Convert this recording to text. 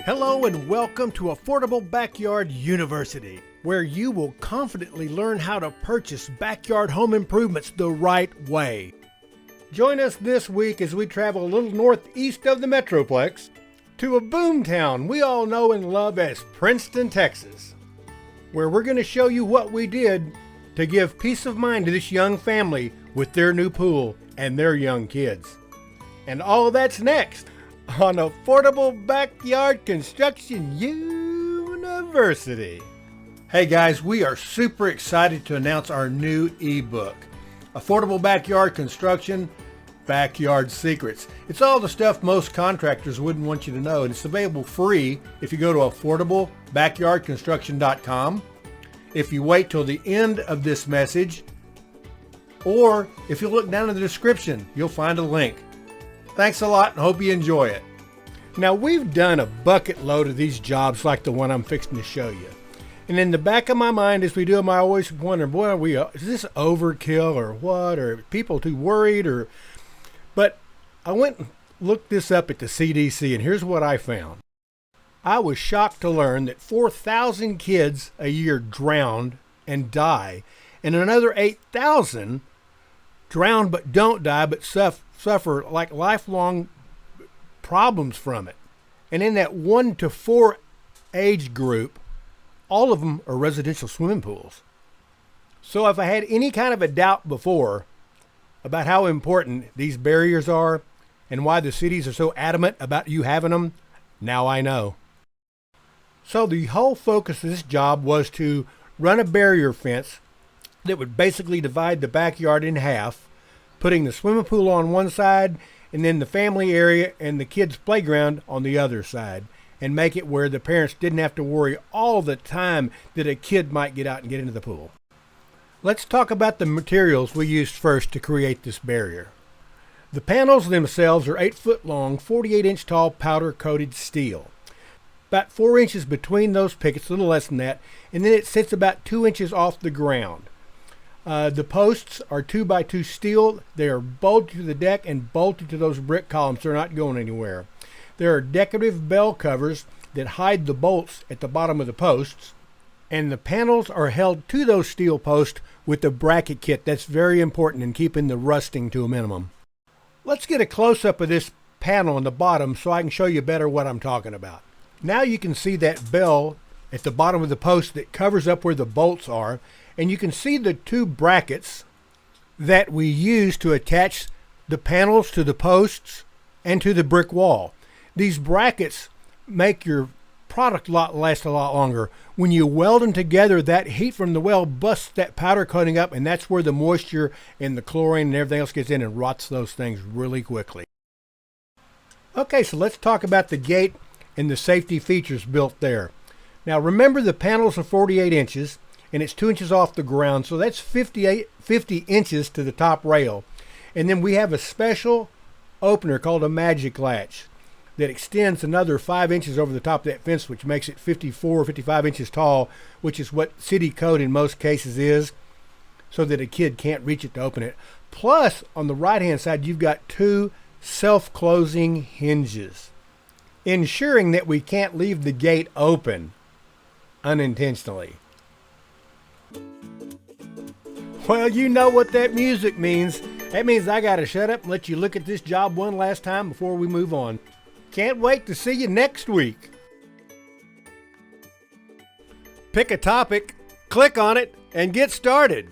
Hello and welcome to Affordable Backyard University, where you will confidently learn how to purchase backyard home improvements the right way. Join us this week as we travel a little northeast of the Metroplex to a boomtown we all know and love as Princeton, Texas, where we're going to show you what we did to give peace of mind to this young family with their new pool and their young kids. And all that's next on Affordable Backyard Construction University. Hey guys, we are super excited to announce our new ebook, Affordable Backyard Construction, Backyard Secrets. It's all the stuff most contractors wouldn't want you to know, and it's available free if you go to affordablebackyardconstruction.com, if you wait till the end of this message, or if you look down in the description, you'll find a link. Thanks a lot and hope you enjoy it. Now, we've done a bucket load of these jobs like the one I'm fixing to show you. And in the back of my mind as we do them, I always wonder, boy, is this overkill or what? Or are people too worried? But I went and looked this up at the CDC, and here's what I found. I was shocked to learn that 4,000 kids a year drowned and die, and another 8,000 drown but don't die but suffer like lifelong problems from it. And in that 1 to 4 age group, all of them are residential swimming pools. So if I had any kind of a doubt before about how important these barriers are and why the cities are so adamant about you having them, now I know. So the whole focus of this job was to run a barrier fence that would basically divide the backyard in half, putting the swimming pool on one side and then the family area and the kids' playground on the other side, and make it where the parents didn't have to worry all the time that a kid might get out and get into the pool. Let's talk about the materials we used first to create this barrier. The panels themselves are 8 foot long, 48-inch tall powder-coated steel. About 4 inches between those pickets, a little less than that, and then it sits about 2 inches off the ground. The posts are 2x2 steel. They are bolted to the deck and bolted to those brick columns. They're not going anywhere. There are decorative bell covers that hide the bolts at the bottom of the posts, and the panels are held to those steel posts with the bracket kit. That's very important in keeping the rusting to a minimum. Let's get a close-up of this panel on the bottom so I can show you better what I'm talking about. Now you can see that bell at the bottom of the post that covers up where the bolts are, and you can see the 2 brackets that we use to attach the panels to the posts and to the brick wall. These brackets make your product last a lot longer. When you weld them together, that heat from the weld busts that powder coating up, and that's where the moisture and the chlorine and everything else gets in and rots those things really quickly. Okay, so let's talk about the gate and the safety features built there. Now remember, the panels are 48 inches and it's 2 inches off the ground, so that's 50 inches to the top rail. And then we have a special opener called a magic latch that extends another 5 inches over the top of that fence, which makes it 54 or 55 inches tall, which is what city code in most cases is, so that a kid can't reach it to open it. Plus, on the right-hand side, you've got 2 self-closing hinges, ensuring that we can't leave the gate open unintentionally. Well, you know what that music means. That means I gotta shut up and let you look at this job one last time before we move on. Can't wait to see you next week. Pick a topic, click on it, and get started.